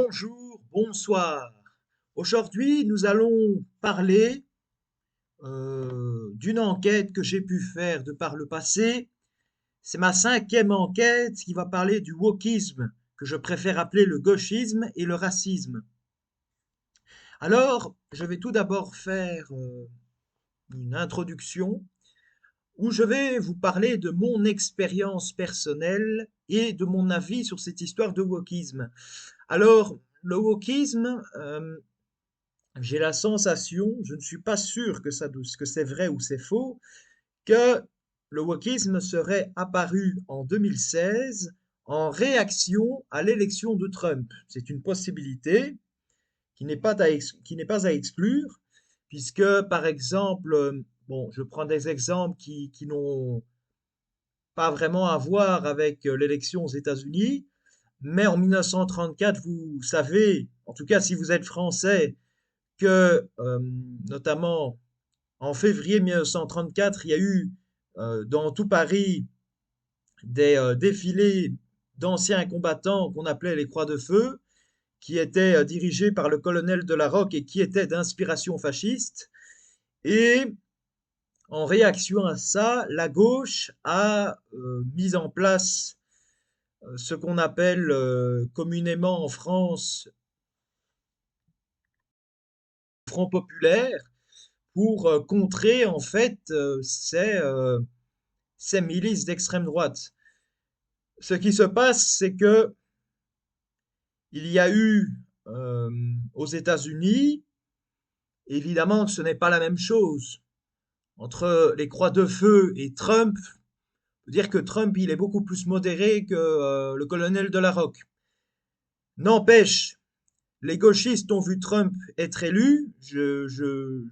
Bonjour, bonsoir. Aujourd'hui, nous allons parler d'une enquête que j'ai pu faire de par le passé. C'est ma cinquième enquête qui va parler du wokisme, que je préfère appeler le gauchisme et le racisme. Alors, je vais tout d'abord faire une introduction où je vais vous parler de mon expérience personnelle et de mon avis sur cette histoire de wokisme. Alors, le wokisme, j'ai la sensation, je ne suis pas sûr que c'est vrai ou c'est faux, que le wokisme serait apparu en 2016 en réaction à l'élection de Trump. C'est une possibilité qui n'est pas à exclure, puisque, par exemple, bon, je prends des exemples qui n'ont pas vraiment à voir avec l'élection aux États-Unis, mais en 1934, vous savez, en tout cas si vous êtes français, que notamment en février 1934, il y a eu dans tout Paris des défilés d'anciens combattants qu'on appelait les Croix de Feu, qui étaient dirigés par le colonel de la Roque et qui étaient d'inspiration fasciste. Et en réaction à ça, la gauche a mis en place ce qu'on appelle communément en France Front populaire pour contrer en fait ces milices d'extrême droite. Ce qui se passe, c'est que il y a eu aux États-Unis, évidemment, ce n'est pas la même chose. Entre les croix de feu et Trump, on peut dire que Trump, il est beaucoup plus modéré que le colonel de la Roque. N'empêche, les gauchistes ont vu Trump être élu. Je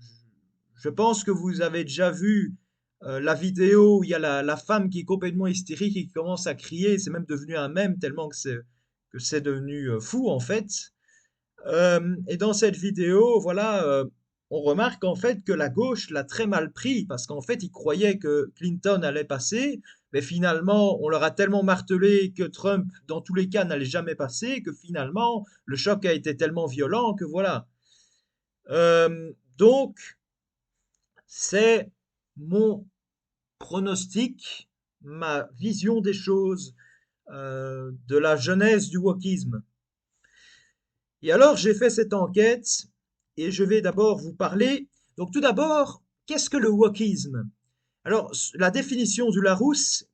pense que vous avez déjà vu la vidéo où il y a la femme qui est complètement hystérique et qui commence à crier. C'est même devenu un mème tellement que c'est devenu fou en fait. Et dans cette vidéo, voilà, on remarque en fait que la gauche l'a très mal pris parce qu'en fait, ils croyaient que Clinton allait passer, mais finalement, on leur a tellement martelé que Trump, dans tous les cas, n'allait jamais passer, que finalement, le choc a été tellement violent que voilà. Donc, c'est mon pronostic, ma vision des choses, de la genèse du wokisme. Et alors, j'ai fait cette enquête et je vais d'abord vous parler. Donc, tout d'abord, qu'est-ce que le wokisme? Alors, la définition du Larousse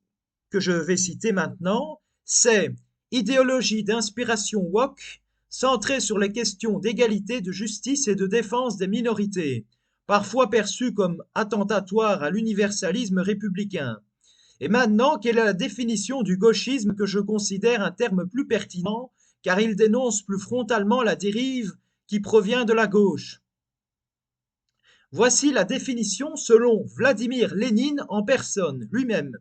que je vais citer maintenant, c'est idéologie d'inspiration woke centrée sur les questions d'égalité, de justice et de défense des minorités, parfois perçue comme attentatoire à l'universalisme républicain. Et maintenant, quelle est la définition du gauchisme que je considère un terme plus pertinent, car il dénonce plus frontalement la dérive qui provient de la gauche? Voici la définition selon Vladimir Lénine en personne, lui-même,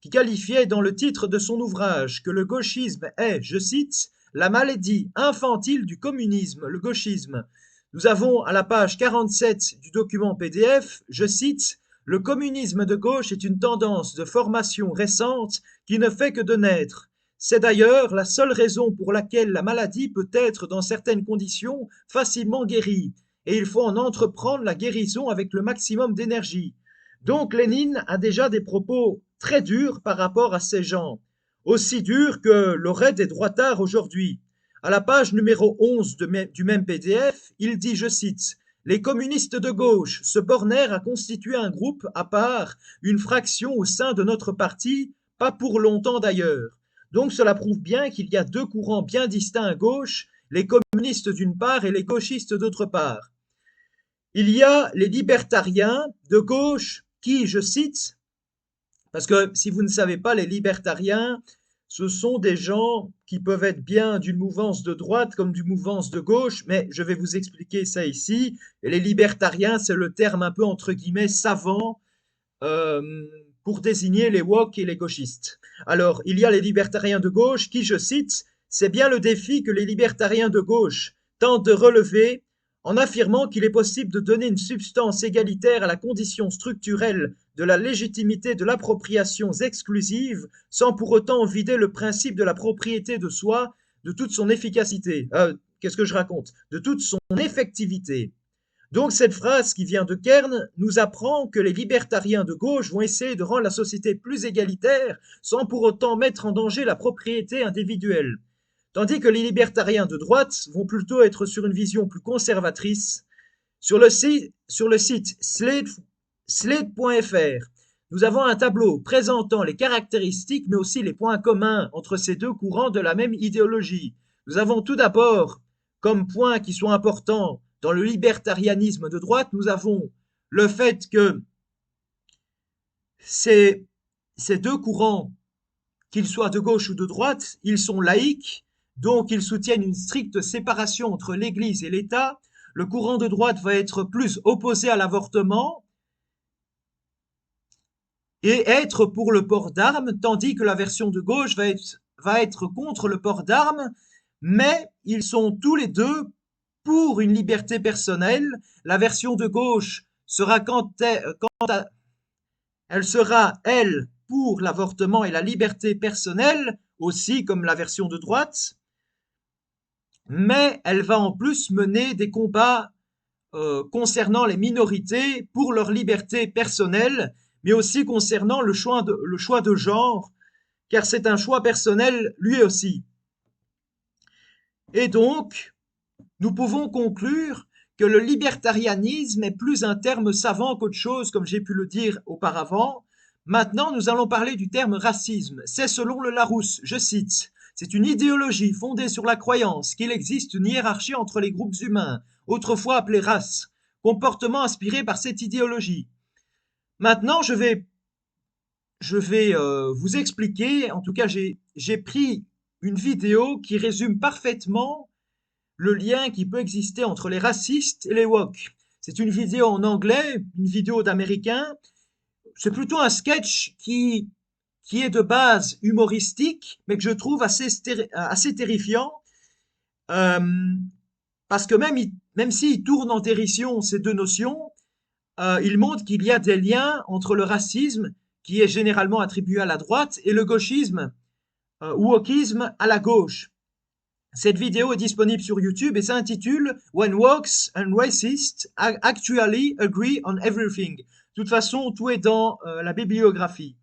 qui qualifiait dans le titre de son ouvrage que le gauchisme est, je cite, la maladie infantile du communisme, le gauchisme. Nous avons à la page 47 du document PDF, je cite, le communisme de gauche est une tendance de formation récente qui ne fait que de naître. C'est d'ailleurs la seule raison pour laquelle la maladie peut être, dans certaines conditions, facilement guérie, et il faut en entreprendre la guérison avec le maximum d'énergie. Donc Lénine a déjà des propos très durs par rapport à ces gens, aussi durs que l'auraient des droitards aujourd'hui. À la page numéro 11 du même PDF, il dit, je cite, les communistes de gauche se bornèrent à constituer un groupe à part, une fraction au sein de notre parti, pas pour longtemps d'ailleurs. Donc cela prouve bien qu'il y a deux courants bien distincts à gauche, les communistes d'une part et les gauchistes d'autre part. Il y a les libertariens de gauche qui, je cite, parce que si vous ne savez pas, les libertariens, ce sont des gens qui peuvent être bien d'une mouvance de droite comme d'une mouvance de gauche, mais je vais vous expliquer ça ici. Et les libertariens, c'est le terme un peu entre guillemets savant pour désigner les woke et les gauchistes. Alors, il y a les libertariens de gauche qui, je cite, c'est bien le défi que les libertariens de gauche tentent de relever en affirmant qu'il est possible de donner une substance égalitaire à la condition structurelle de la légitimité de l'appropriation exclusive sans pour autant vider le principe de la propriété de soi de toute son efficacité. Qu'est-ce que je raconte? De toute son effectivité. Donc cette phrase qui vient de Kern nous apprend que les libertariens de gauche vont essayer de rendre la société plus égalitaire sans pour autant mettre en danger la propriété individuelle. Tandis que les libertariens de droite vont plutôt être sur une vision plus conservatrice. Sur le site slate.fr, nous avons un tableau présentant les caractéristiques mais aussi les points communs entre ces deux courants de la même idéologie. Nous avons tout d'abord comme points qui sont importants dans le libertarianisme de droite, nous avons le fait que ces deux courants, qu'ils soient de gauche ou de droite, ils sont laïques, donc ils soutiennent une stricte séparation entre l'Église et l'État. Le courant de droite va être plus opposé à l'avortement et être pour le port d'armes, tandis que la version de gauche va être contre le port d'armes, mais ils sont tous les deux pour une liberté personnelle. La version de gauche sera elle sera, elle, pour l'avortement et la liberté personnelle, aussi comme la version de droite, mais elle va en plus mener des combats concernant les minorités pour leur liberté personnelle, mais aussi concernant le choix de genre, car c'est un choix personnel lui aussi. Et donc, nous pouvons conclure que le libertarianisme est plus un terme savant qu'autre chose, comme j'ai pu le dire auparavant. Maintenant, nous allons parler du terme racisme. C'est selon le Larousse, je cite, « C'est une idéologie fondée sur la croyance qu'il existe une hiérarchie entre les groupes humains, autrefois appelés races, comportement inspiré par cette idéologie. » Maintenant, je vais vous expliquer, en tout cas j'ai pris une vidéo qui résume parfaitement le lien qui peut exister entre les racistes et les woke. C'est une vidéo en anglais, une vidéo d'américain. C'est plutôt un sketch qui est de base humoristique, mais que je trouve assez terrifiant, parce que même s'il tourne en dérision ces deux notions, il montre qu'il y a des liens entre le racisme, qui est généralement attribué à la droite, et le gauchisme, ou wokisme à la gauche. Cette vidéo est disponible sur YouTube et s'intitule When Wokes and Racists Actually Agree on Everything. De toute façon, tout est dans la bibliographie.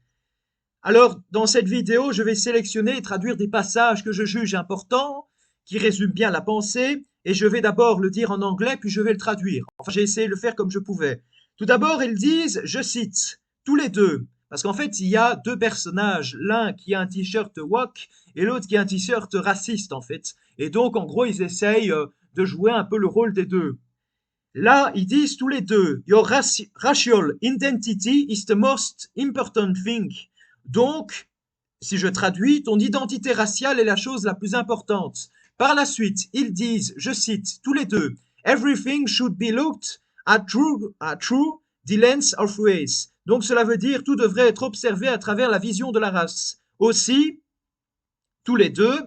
Alors, dans cette vidéo, je vais sélectionner et traduire des passages que je juge importants, qui résument bien la pensée, et je vais d'abord le dire en anglais, puis je vais le traduire. Enfin, j'ai essayé de le faire comme je pouvais. Tout d'abord, ils disent, je cite, tous les deux, parce qu'en fait, il y a deux personnages, l'un qui a un t-shirt woke et l'autre qui a un t-shirt raciste, en fait. Et donc, en gros, ils essayent de jouer un peu le rôle des deux. Là, ils disent tous les deux, Your racial identity is the most important thing. Donc, si je traduis, ton identité raciale est la chose la plus importante. Par la suite, ils disent, je cite, tous les deux, Everything should be looked at through the lens of race. Donc, cela veut dire tout devrait être observé à travers la vision de la race. Aussi, tous les deux,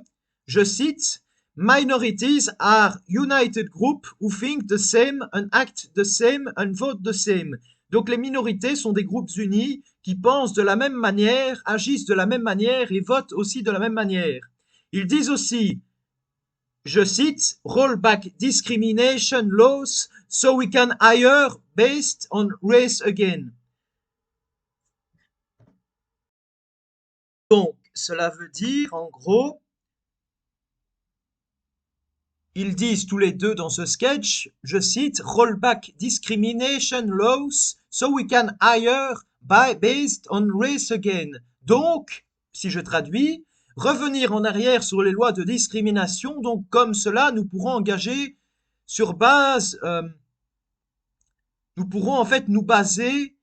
je cite, Minorities are united group who think the same and act the same and vote the same. Donc les minorités sont des groupes unis qui pensent de la même manière, agissent de la même manière et votent aussi de la même manière. Ils disent aussi, je cite, rollback discrimination laws so we can hire based on race again. Donc cela veut dire en gros, ils disent tous les deux dans ce sketch, je cite, rollback discrimination laws so we can hire based on race again. Donc, si je traduis, revenir en arrière sur les lois de discrimination, donc comme cela, nous pourrons engager sur base, nous pourrons en fait nous baser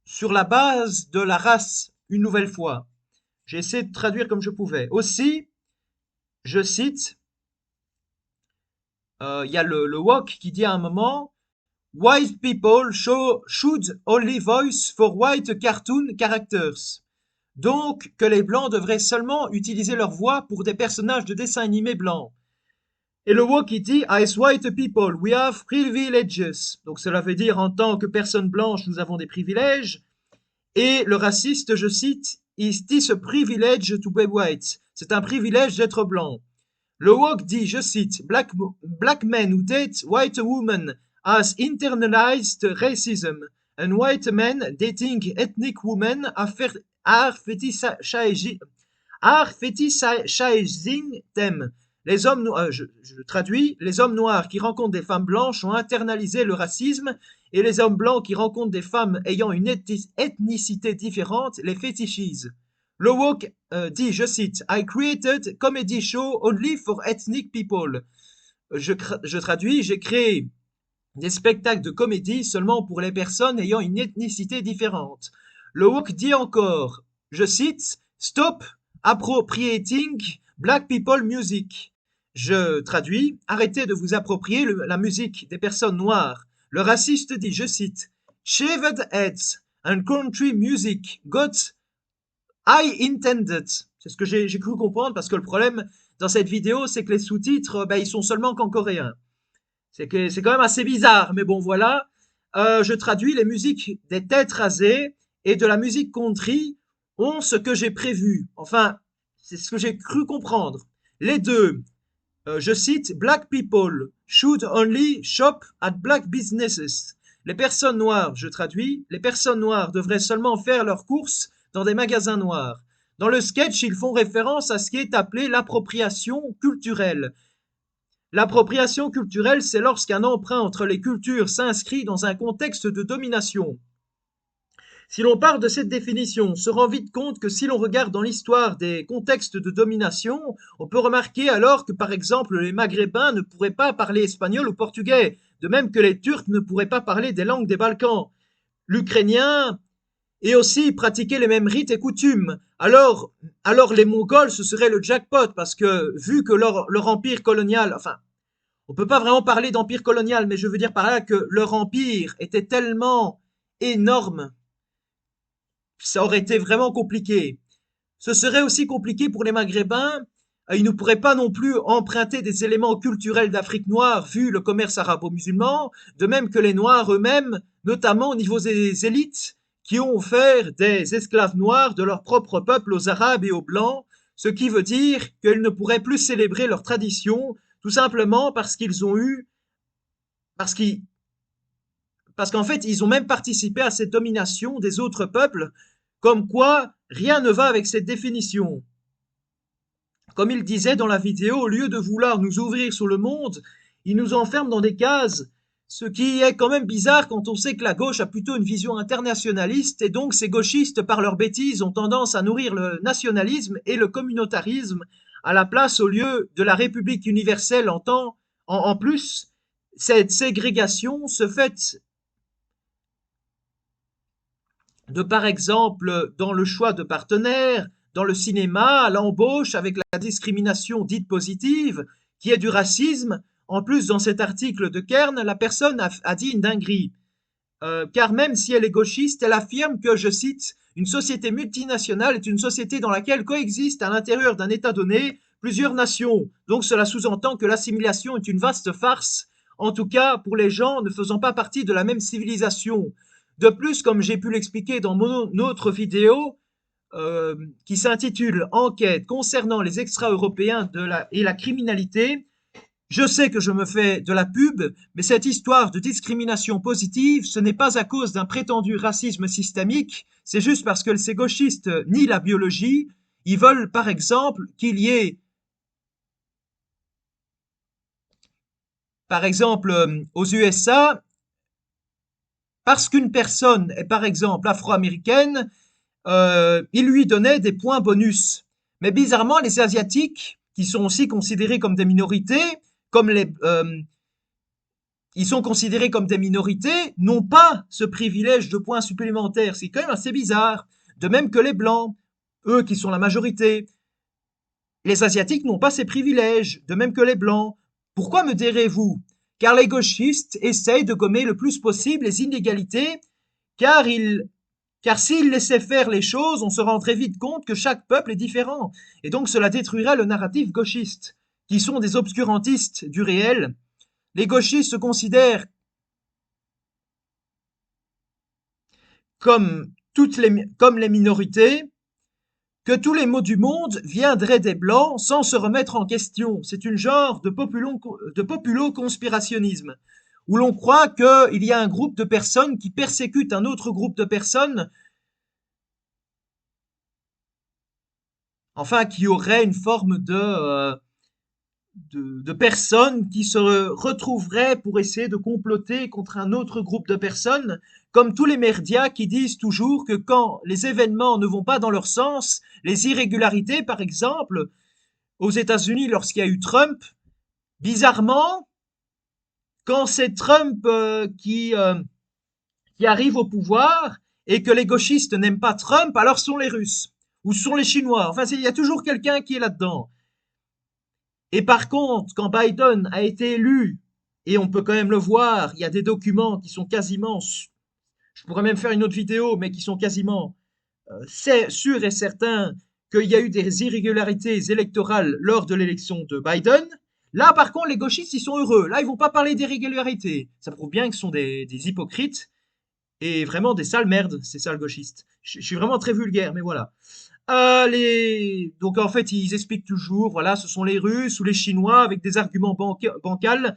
sur la base de la race une nouvelle fois. J'ai essayé de traduire comme je pouvais. Aussi, je cite, y a le woke qui dit à un moment White people should only voice for white cartoon characters. Donc, que les blancs devraient seulement utiliser leur voix pour des personnages de dessins animés blancs. Et le woke qui dit As white people, we have privileges. Donc, cela veut dire en tant que personnes blanches, nous avons des privilèges. Et le raciste, je cite, Is this a privilege to be white? c'est un privilège d'être blanc. Le woke dit, je cite, Black men who date white women has internalized racism, and white men dating ethnic women are fetishizing them. Les hommes, je traduis, les hommes noirs qui rencontrent des femmes blanches ont internalisé le racisme et les hommes blancs qui rencontrent des femmes ayant une ethnicité différente les fétichisent. Le woke dit, je cite, I created comedy show only for ethnic people. Je traduis, j'ai créé des spectacles de comédie seulement pour les personnes ayant une ethnicité différente. Le woke dit encore, je cite, Stop appropriating black people music. Je traduis, arrêtez de vous approprier la musique des personnes noires. Le raciste dit, je cite, Shaved heads and country music got I intended. C'est ce que j'ai cru comprendre parce que le problème dans cette vidéo, c'est que les sous-titres, ils sont seulement qu'en coréen. C'est quand même assez bizarre, mais bon, voilà. Je traduis les musiques des têtes rasées et de la musique country ont ce que j'ai prévu. Enfin, c'est ce que j'ai cru comprendre. Les deux, je cite, Black people should only shop at black businesses. Les personnes noires, je traduis, les personnes noires devraient seulement faire leurs courses dans des magasins noirs. Dans le sketch, ils font référence à ce qui est appelé l'appropriation culturelle. L'appropriation culturelle, c'est lorsqu'un emprunt entre les cultures s'inscrit dans un contexte de domination. Si l'on part de cette définition, on se rend vite compte que si l'on regarde dans l'histoire des contextes de domination, on peut remarquer alors que par exemple les Maghrébins ne pourraient pas parler espagnol ou portugais, de même que les Turcs ne pourraient pas parler des langues des Balkans. L'Ukrainien et aussi pratiquer les mêmes rites et coutumes. Alors les Mongols, ce serait le jackpot, parce que vu que leur empire colonial, enfin, on peut pas vraiment parler d'empire colonial, mais je veux dire par là que leur empire était tellement énorme, ça aurait été vraiment compliqué. Ce serait aussi compliqué pour les Maghrébins. Ils ne pourraient pas non plus emprunter des éléments culturels d'Afrique noire vu le commerce arabo-musulman, de même que les Noirs eux-mêmes, notamment au niveau des élites, qui ont offert des esclaves noirs de leur propre peuple aux Arabes et aux Blancs, ce qui veut dire qu'ils ne pourraient plus célébrer leur tradition, tout simplement parce qu'ils ont eu, parce qu'en fait, ils ont même participé à cette domination des autres peuples, comme quoi rien ne va avec cette définition. Comme il disait dans la vidéo, au lieu de vouloir nous ouvrir sur le monde, il nous enferme dans des cases, ce qui est quand même bizarre quand on sait que la gauche a plutôt une vision internationaliste et donc ces gauchistes, par leurs bêtises, ont tendance à nourrir le nationalisme et le communautarisme à la place au lieu de la République universelle en plus. Cette ségrégation se fait de, par exemple, dans le choix de partenaires, dans le cinéma, à l'embauche, avec la discrimination dite positive, qui est du racisme. En plus, dans cet article de Kern, la personne a dit une dinguerie. Car même si elle est gauchiste, elle affirme que, je cite, une société multinationale est une société dans laquelle coexistent à l'intérieur d'un État donné plusieurs nations. Donc cela sous-entend que l'assimilation est une vaste farce, en tout cas pour les gens ne faisant pas partie de la même civilisation. De plus, comme j'ai pu l'expliquer dans mon autre vidéo, qui s'intitule Enquête concernant les extra-européens et la criminalité, je sais que je me fais de la pub, mais cette histoire de discrimination positive, ce n'est pas à cause d'un prétendu racisme systémique, c'est juste parce que ces gauchistes nient la biologie. Ils veulent, par exemple, qu'il y ait, par exemple, aux USA, parce qu'une personne est, par exemple, afro-américaine, ils lui donnaient des points bonus. Mais bizarrement, les Asiatiques, qui sont aussi considérés comme des minorités, comme ils sont considérés comme des minorités, n'ont pas ce privilège de points supplémentaires. C'est quand même assez bizarre. De même que les Blancs, eux qui sont la majorité. Les Asiatiques n'ont pas ces privilèges, de même que les Blancs. Pourquoi me direz-vous? Car les gauchistes essayent de gommer le plus possible les inégalités, car s'ils laissaient faire les choses, on se rendrait vite compte que chaque peuple est différent. Et donc cela détruirait le narratif gauchiste, qui sont des obscurantistes du réel. Les gauchistes se considèrent comme les minorités, que tous les maux du monde viendraient des Blancs sans se remettre en question. C'est une genre de populo-conspirationnisme, où l'on croit qu'il y a un groupe de personnes qui persécutent un autre groupe de personnes, enfin qui aurait une forme de personnes qui se retrouveraient pour essayer de comploter contre un autre groupe de personnes, comme tous les médias qui disent toujours que quand les événements ne vont pas dans leur sens, les irrégularités par exemple, aux États-Unis lorsqu'il y a eu Trump, bizarrement, quand c'est Trump qui arrive au pouvoir et que les gauchistes n'aiment pas Trump, alors ce sont les Russes ou ce sont les Chinois. Enfin, il y a toujours quelqu'un qui est là-dedans. Et par contre, quand Biden a été élu, et on peut quand même le voir, il y a des documents qui sont quasiment, je pourrais même faire une autre vidéo, mais qui sont quasiment sûrs et certains qu'il y a eu des irrégularités électorales lors de l'élection de Biden. Là, par contre, les gauchistes, ils sont heureux. Là, ils vont pas parler d'irrégularités. Ça prouve bien que ce sont des hypocrites et vraiment des sales merdes, ces sales gauchistes. Je suis vraiment très vulgaire, mais voilà. Donc en fait, ils expliquent toujours, voilà, ce sont les Russes ou les Chinois avec des arguments bancals.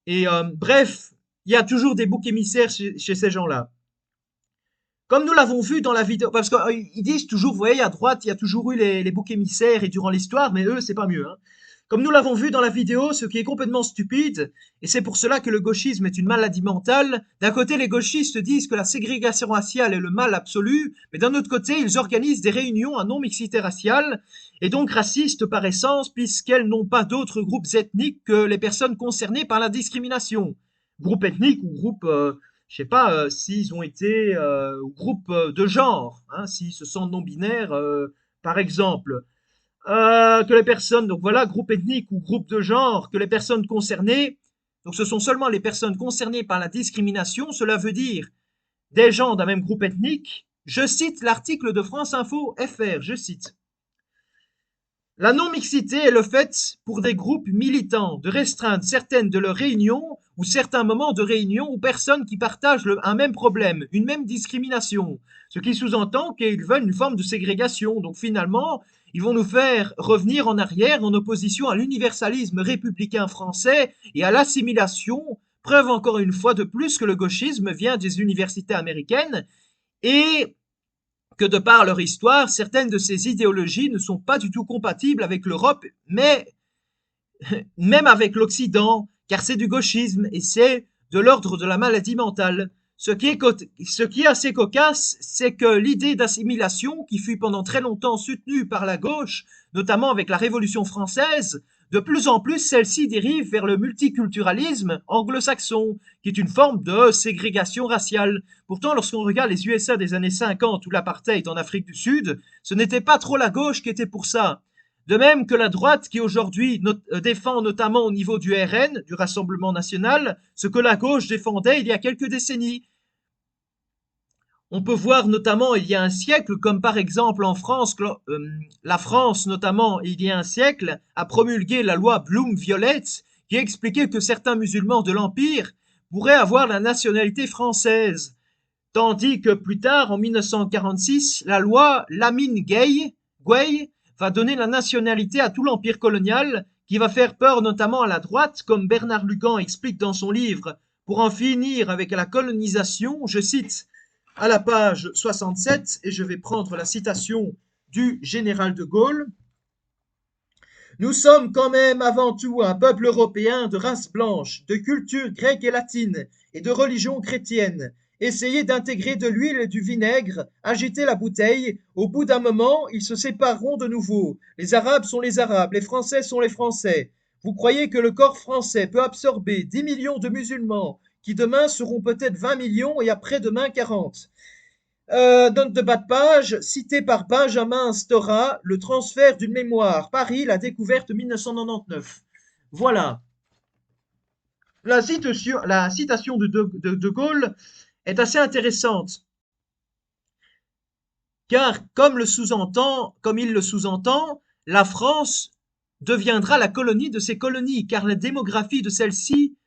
Et bref, il y a toujours des boucs émissaires chez ces gens-là. Comme nous l'avons vu dans la vidéo, parce qu'ils disent toujours, vous voyez, à droite, il y a toujours eu les boucs émissaires et durant l'histoire, mais eux, c'est pas mieux. Hein. Comme nous l'avons vu dans la vidéo, ce qui est complètement stupide, et c'est pour cela que le gauchisme est une maladie mentale, d'un côté les gauchistes disent que la ségrégation raciale est le mal absolu, mais d'un autre côté ils organisent des réunions à non-mixité raciale, et donc racistes par essence, puisqu'elles n'ont pas d'autres groupes ethniques que les personnes concernées par la discrimination. Groupe ethnique ou groupe, je sais pas, s'ils ont été groupe de genre, hein, s'ils se sentent non-binaires, par exemple. Que les personnes, donc voilà, groupe ethnique ou groupe de genre, que les personnes concernées, donc ce sont seulement les personnes concernées par la discrimination, cela veut dire des gens d'un même groupe ethnique. Je cite l'article de France Info FR, je cite. La non-mixité est le fait pour des groupes militants de restreindre certaines de leurs réunions ou certains moments de réunion aux personnes qui partagent un même problème, une même discrimination, ce qui sous-entend qu'ils veulent une forme de ségrégation. Donc finalement, ils vont nous faire revenir en arrière en opposition à l'universalisme républicain français et à l'assimilation, preuve encore une fois de plus que le gauchisme vient des universités américaines et que de par leur histoire, certaines de ces idéologies ne sont pas du tout compatibles avec l'Europe, mais même avec l'Occident, car c'est du gauchisme et c'est de l'ordre de la maladie mentale. Ce qui est assez cocasse, c'est que l'idée d'assimilation, qui fut pendant très longtemps soutenue par la gauche, notamment avec la Révolution française, de plus en plus, celle-ci dérive vers le multiculturalisme anglo-saxon, qui est une forme de ségrégation raciale. Pourtant, lorsqu'on regarde les USA des années 50 ou l'apartheid en Afrique du Sud, ce n'était pas trop la gauche qui était pour ça. De même que la droite qui aujourd'hui défend notamment au niveau du RN, du Rassemblement national, ce que la gauche défendait il y a quelques décennies. On peut voir notamment il y a un siècle, comme par exemple en France, la France notamment il y a un siècle a promulgué la loi Blum-Violette qui expliquait que certains musulmans de l'Empire pourraient avoir la nationalité française. Tandis que plus tard, en 1946, la loi Lamine-Gueye va donner la nationalité à tout l'Empire colonial, qui va faire peur notamment à la droite, comme Bernard Lugan explique dans son livre, pour en finir avec la colonisation, je cite à la page 67, et je vais prendre la citation du général de Gaulle. Nous sommes quand même avant tout un peuple européen de race blanche, de culture grecque et latine, et de religion chrétienne. Essayez d'intégrer de l'huile et du vinaigre, agitez la bouteille, au bout d'un moment, ils se sépareront de nouveau. Les Arabes sont les Arabes, les Français sont les Français. Vous croyez que le corps français peut absorber 10 millions de musulmans, qui demain seront peut-être 20 millions et après-demain 40. Note de bas de page, cité par Benjamin Stora, le transfert d'une mémoire, Paris, la découverte 1999. Voilà. La citation de Gaulle est assez intéressante, car comme il le sous-entend, la France deviendra la colonie de ces colonies, car la démographie de celle-ci,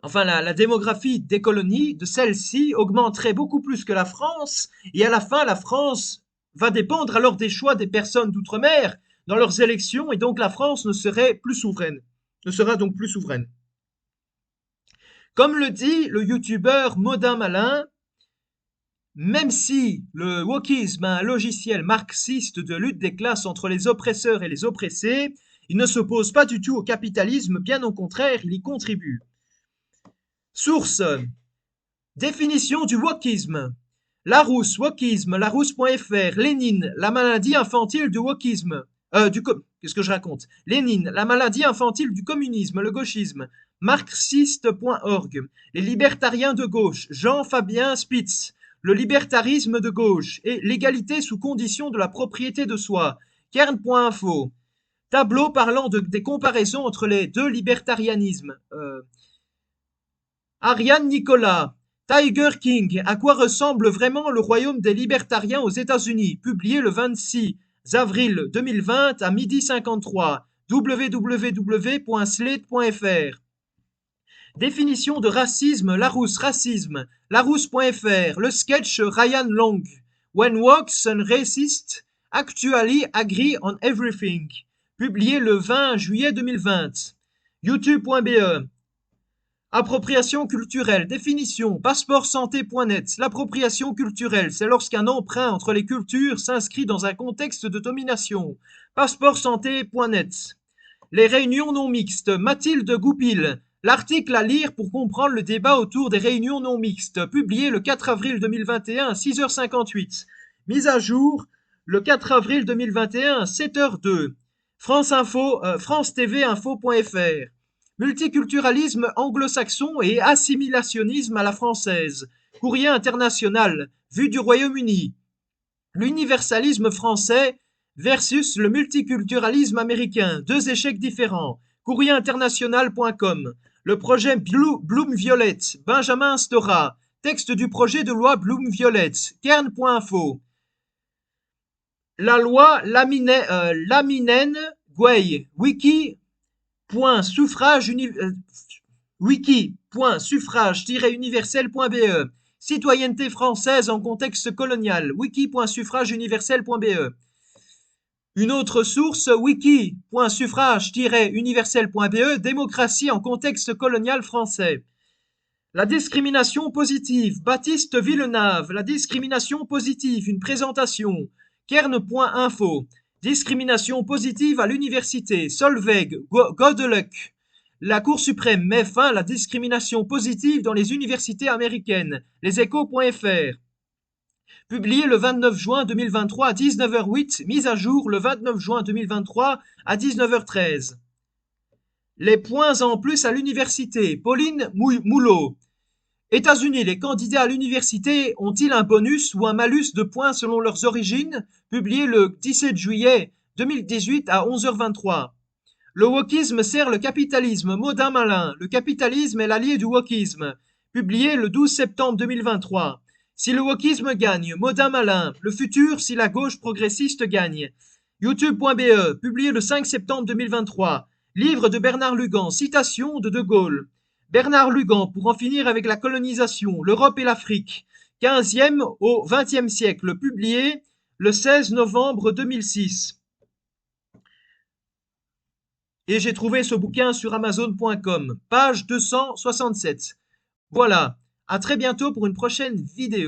enfin la démographie des colonies de celle-ci augmenterait beaucoup plus que la France, et à la fin, la France va dépendre alors des choix des personnes d'outre-mer dans leurs élections et donc la France ne serait plus souveraine, ne sera donc plus souveraine. Comme le dit le youtubeur Modin Malin, même si le wokisme a un logiciel marxiste de lutte des classes entre les oppresseurs et les oppressés, il ne s'oppose pas du tout au capitalisme, bien au contraire, il y contribue. Source. Définition du wokisme. Larousse, wokisme, larousse.fr, Lénine, la maladie infantile du wokisme. Qu'est-ce que je raconte? Lénine, la maladie infantile du communisme, le gauchisme. Marxiste.org, les libertariens de gauche, Jean-Fabien Spitz, le libertarisme de gauche et l'égalité sous condition de la propriété de soi, Kern.info. Tableau parlant des comparaisons entre les deux libertarianismes. Ariane Nicolas, Tiger King, à quoi ressemble vraiment le royaume des libertariens aux États-Unis, publié le 26 avril 2020 à 12h53, www.slate.fr. Définition de racisme, Larousse, racisme, larousse.fr, le sketch Ryan Long, When Woks and Racists Actually Agree on Everything, publié le 20 juillet 2020. YouTube.be. Appropriation culturelle. Définition. Passeportsanté.net. L'appropriation culturelle, c'est lorsqu'un emprunt entre les cultures s'inscrit dans un contexte de domination. Passeportsanté.net. Les réunions non mixtes. Mathilde Goupil. L'article à lire pour comprendre le débat autour des réunions non mixtes. Publié le 4 avril 2021 à 6h58. Mise à jour le 4 avril 2021 à 7h02. France TV Info.fr. Multiculturalisme anglo-saxon et assimilationnisme à la française. Courrier international, vue du Royaume-Uni. L'universalisme français versus le multiculturalisme américain, deux échecs différents. Courrierinternational.com. Le projet Bloom-Violette, Benjamin Stora. Texte du projet de loi Bloom-Violette, Kern.info. La loi Laminen-Gouey, wiki.suffrage-universel.be. Citoyenneté française en contexte colonial, wiki.suffrage-universel.be. Une autre source, wiki.suffrage-universel.be, démocratie en contexte colonial français. La discrimination positive, Baptiste Villeneuve, la discrimination positive, une présentation, Kern.info. Discrimination positive à l'université, Solveig, Godeluck. La Cour suprême met fin à la discrimination positive dans les universités américaines, leséchos.fr. Publié le 29 juin 2023 à 19h08, mise à jour le 29 juin 2023 à 19h13. Les points en plus à l'université, Pauline Moulot. États-Unis, les candidats à l'université ont-ils un bonus ou un malus de points selon leurs origines? Publié le 17 juillet 2018 à 11h23. Le wokisme sert le capitalisme, Modin Malin. Le capitalisme est l'allié du wokisme. Publié le 12 septembre 2023. Si le wokisme gagne, Modin Malin. Le futur si la gauche progressiste gagne. YouTube.be, publié le 5 septembre 2023. Livre de Bernard Lugan, citation de De Gaulle. Bernard Lugan, pour en finir avec la colonisation, l'Europe et l'Afrique, 15e au 20e siècle, publié le 16 novembre 2006. Et j'ai trouvé ce bouquin sur Amazon.com, page 267. Voilà, à très bientôt pour une prochaine vidéo.